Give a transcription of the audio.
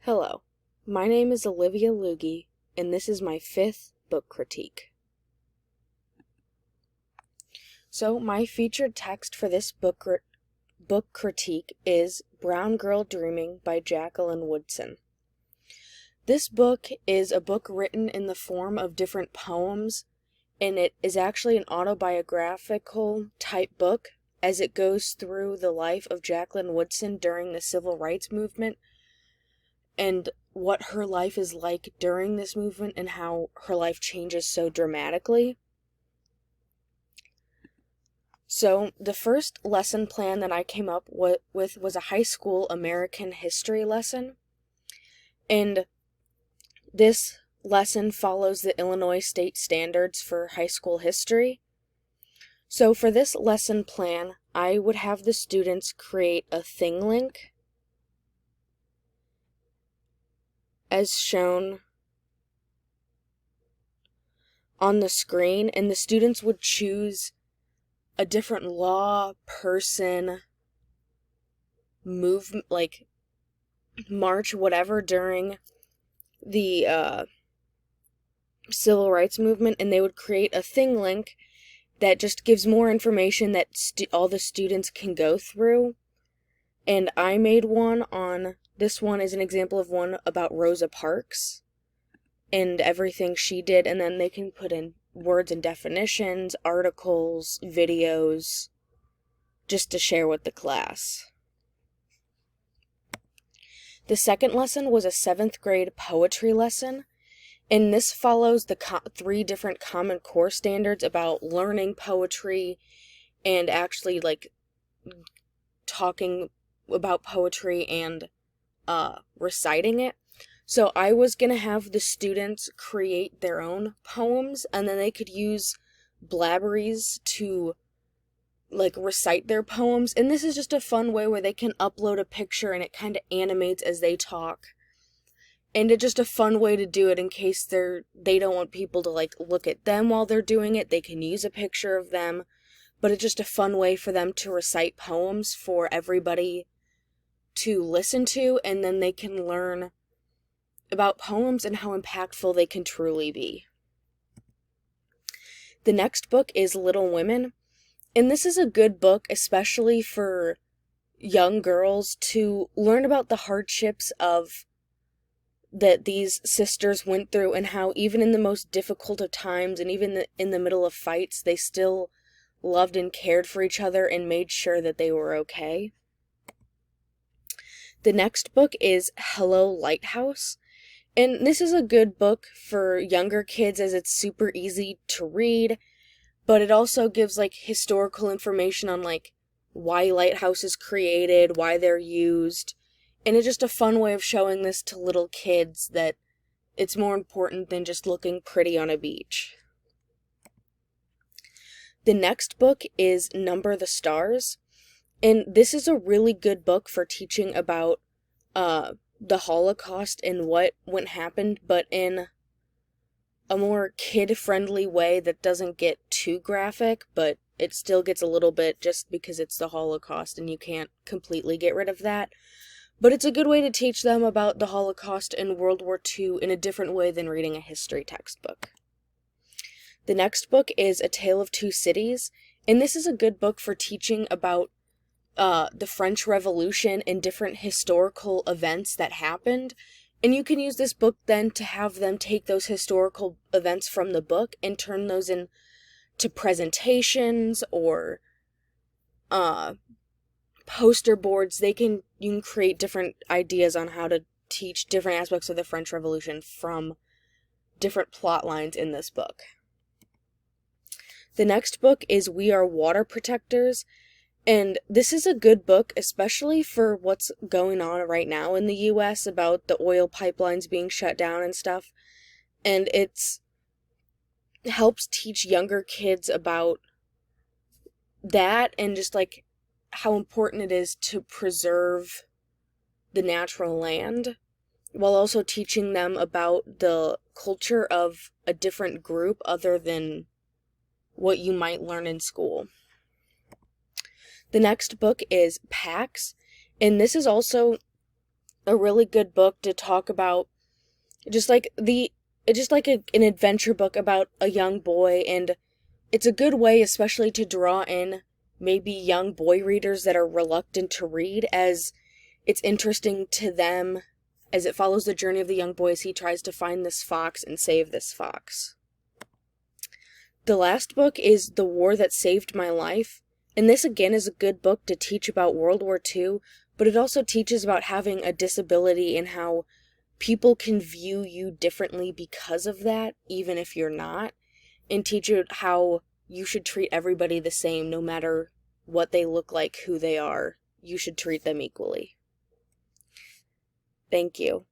Hello, my name is Olivia Loogie, and this is my 5th book critique. So, my featured text for this book critique is Brown Girl Dreaming by Jacqueline Woodson. This book is a book written in the form of different poems, and it is actually an autobiographical type book as it goes through the life of Jacqueline Woodson during the Civil Rights Movement and what her life is like during this movement and how her life changes so dramatically. So, the first lesson plan that I came up with was a high school American history lesson. And this lesson follows the Illinois state standards for high school history. So, for this lesson plan, I would have the students create a thing link as shown on the screen, and the students would choose a different law, person, move, like march, whatever, during the Civil Rights Movement, and they would create a thing link that just gives more information that all the students can go through. And I made one on, this one is an example of one about Rosa Parks and everything she did, and then they can put in words and definitions, articles, videos, just to share with the class. The second lesson was a 7th grade poetry lesson, and this follows the 3 different Common Core standards about learning poetry and actually talking about poetry and reciting it. So I was going to have the students create their own poems, and then they could use blabberies to recite their poems. And this is just a fun way where they can upload a picture and it kind of animates as they talk. And it's just a fun way to do it in case they don't want people to look at them while they're doing it. They can use a picture of them, but it's just a fun way for them to recite poems for everybody to listen to, and then they can learn about poems and how impactful they can truly be. The next book is Little Women, and this is a good book, especially for young girls, to learn about the hardships that these sisters went through, and how even in the most difficult of times and even in the middle of fights, they still loved and cared for each other and made sure that they were okay. The next book is Hello, Lighthouse, and this is a good book for younger kids as it's super easy to read, but it also gives historical information on why lighthouses created, why they're used, and it's just a fun way of showing this to little kids that it's more important than just looking pretty on a beach. The next book is Number the Stars, and this is a really good book for teaching about the Holocaust and what happened, but in a more kid-friendly way that doesn't get too graphic, but it still gets a little bit just because it's the Holocaust and you can't completely get rid of that. But it's a good way to teach them about the Holocaust and World War II in a different way than reading a history textbook. The next book is A Tale of Two Cities, and this is a good book for teaching about the French Revolution and different historical events that happened. And you can use this book then to have them take those historical events from the book and turn those into presentations or poster boards. You can create different ideas on how to teach different aspects of the French Revolution from different plot lines in this book. The next book is We Are Water Protectors, and this is a good book, especially for what's going on right now in the U.S. about the oil pipelines being shut down and stuff. And it helps teach younger kids about that and just how important it is to preserve the natural land, while also teaching them about the culture of a different group other than what you might learn in school. The next book is Pax, and this is also a really good book to talk about just like an adventure book about a young boy, and it's a good way especially to draw in maybe young boy readers that are reluctant to read, as it's interesting to them as it follows the journey of the young boy as he tries to find this fox and save this fox. The last book is The War That Saved My Life, and this again is a good book to teach about World War II, but it also teaches about having a disability and how people can view you differently because of that, even if you're not, and teach you how you should treat everybody the same no matter what they look like, who they are. You should treat them equally. Thank you.